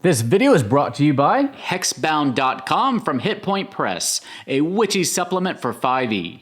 This video is brought to you by Hexbound.com from Hitpoint Press, a witchy supplement for 5e.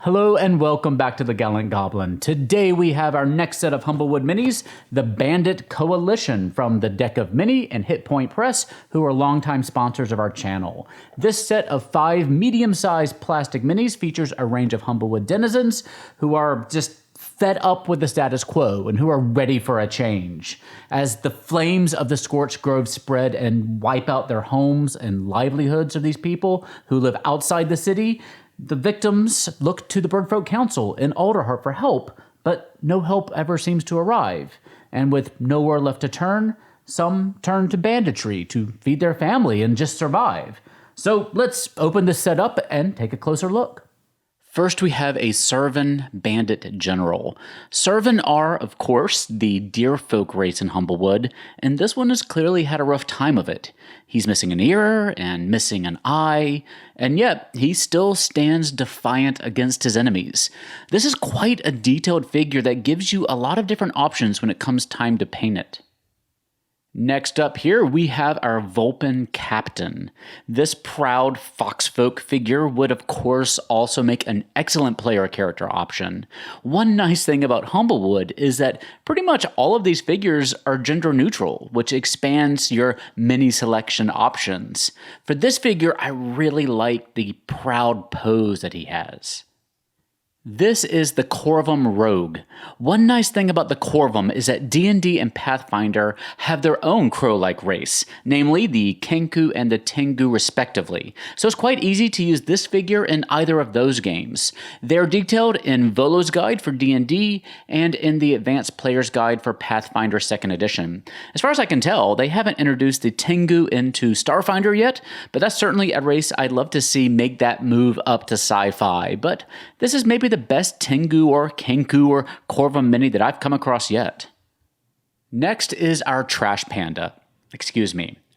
Hello and welcome back to the Gallant Goblin. Today we have our next set of Humblewood minis, the Bandit Coalition from the Deck of Mini and Hitpoint Press, who are longtime sponsors of our channel. This set of 5 medium-sized plastic minis features a range of Humblewood denizens who are just fed up with the status quo and who are ready for a change. As the flames of the Scorched Grove spread and wipe out their homes and livelihoods of these people who live outside the city, the victims look to the Birdfolk Council in Alderheart for help, but no help ever seems to arrive. And with nowhere left to turn, some turn to banditry to feed their family and just survive. So let's open this set up and take a closer look. First, we have a Cervan Bandit General. Cervan are, of course, the deerfolk race in Humblewood, and this one has clearly had a rough time of it. He's missing an ear and missing an eye, and yet he still stands defiant against his enemies. This is quite a detailed figure that gives you a lot of different options when it comes time to paint it. Next up here, we have our Vulpin Captain. This proud foxfolk figure would of course also make an excellent player character option. One nice thing about Humblewood is that pretty much all of these figures are gender neutral, which expands your mini selection options. For this figure, I really like the proud pose that he has. This is the Corvum Rogue. One nice thing about the Corvum is that D&D and Pathfinder have their own crow-like race, namely the Kenku and the Tengu respectively, so it's quite easy to use this figure in either of those games. They're detailed in Volo's Guide for D&D and in the Advanced Player's Guide for Pathfinder 2nd Edition. As far as I can tell, they haven't introduced the Tengu into Starfinder yet, but that's certainly a race I'd love to see make that move up to sci-fi, but this is maybe the best Tengu or Kenku or Corvum mini that I've come across yet. Next is our Trash Panda.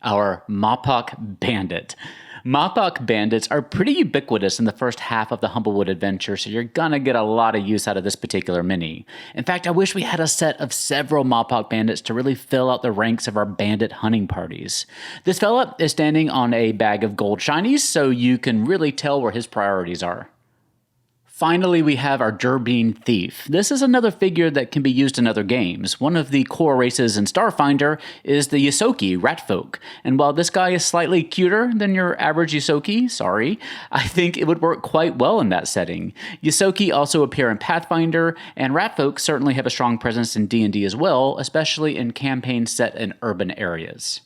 Our Mapach Bandit. Mapach Bandits are pretty ubiquitous in the first half of the Humblewood adventure, so you're gonna get a lot of use out of this particular mini. In fact, I wish we had a set of several Mapach Bandits to really fill out the ranks of our bandit hunting parties. This fella is standing on a bag of gold shinies, so you can really tell where his priorities are. Finally, we have our Jerbeen Thief. This is another figure that can be used in other games. One of the core races in Starfinder is the Ysoki Ratfolk, and while this guy is slightly cuter than your average Ysoki, I think it would work quite well in that setting. Ysoki also appear in Pathfinder, and Ratfolk certainly have a strong presence in D&D as well, especially in campaigns set in urban areas.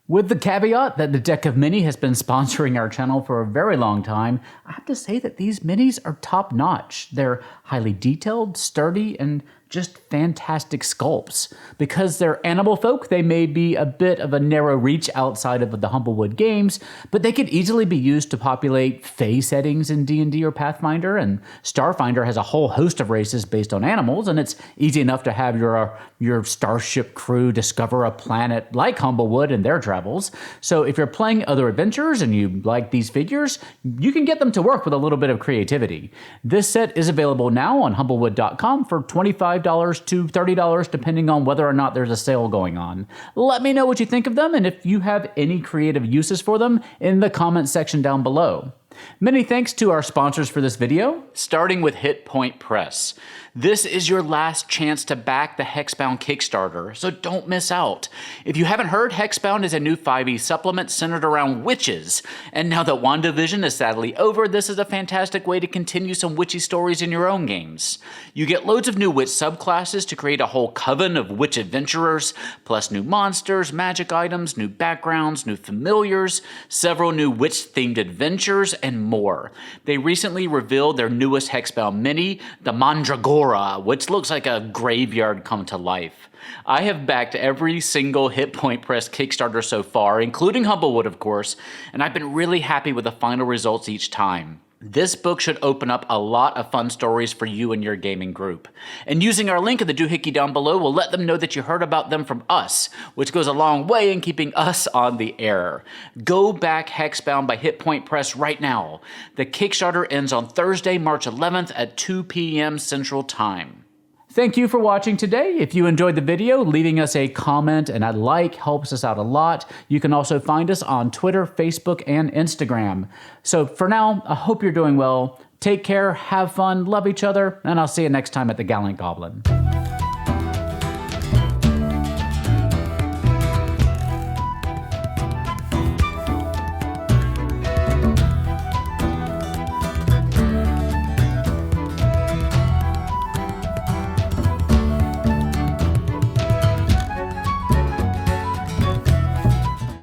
With the caveat that the Deck of Mini has been sponsoring our channel for a very long time, I have to say that these minis are top-notch. They're highly detailed, sturdy, and just fantastic sculpts. Because they're animal folk, they may be a bit of a narrow reach outside of the Humblewood games, but they could easily be used to populate Fae settings in D&D or Pathfinder, and Starfinder has a whole host of races based on animals, and it's easy enough to have your starship crew discover a planet like Humblewood in their travels. So if you're playing other adventures and you like these figures, you can get them to work with a little bit of creativity. This set is available now on Humblewood.com for $25 to $30 depending on whether or not there's a sale going on. Let me know what you think of them and if you have any creative uses for them in the comments section down below. Many thanks to our sponsors for this video, starting with Hitpoint Press. This is your last chance to back the Hexbound Kickstarter, so don't miss out. If you haven't heard, Hexbound is a new 5e supplement centered around witches. And now that WandaVision is sadly over, this is a fantastic way to continue some witchy stories in your own games. You get loads of new witch subclasses to create a whole coven of witch adventurers, plus new monsters, magic items, new backgrounds, new familiars, several new witch-themed adventures, and more. They recently revealed their newest Hexbound mini, the Mandragora, which looks like a graveyard come to life. I have backed every single Hitpoint Press Kickstarter so far, including Humblewood of course, and I've been really happy with the final results each time. This book should open up a lot of fun stories for you and your gaming group. And using our link in the doohickey down below will let them know that you heard about them from us, which goes a long way in keeping us on the air. Go back Hexbound by Hitpoint Press right now. The Kickstarter ends on Thursday, March 11th at 2 p.m. Central Time. Thank you for watching today. If you enjoyed the video, leaving us a comment and a like helps us out a lot. You can also find us on Twitter, Facebook, and Instagram. So for now, I hope you're doing well. Take care, have fun, love each other, and I'll see you next time at the Gallant Goblin.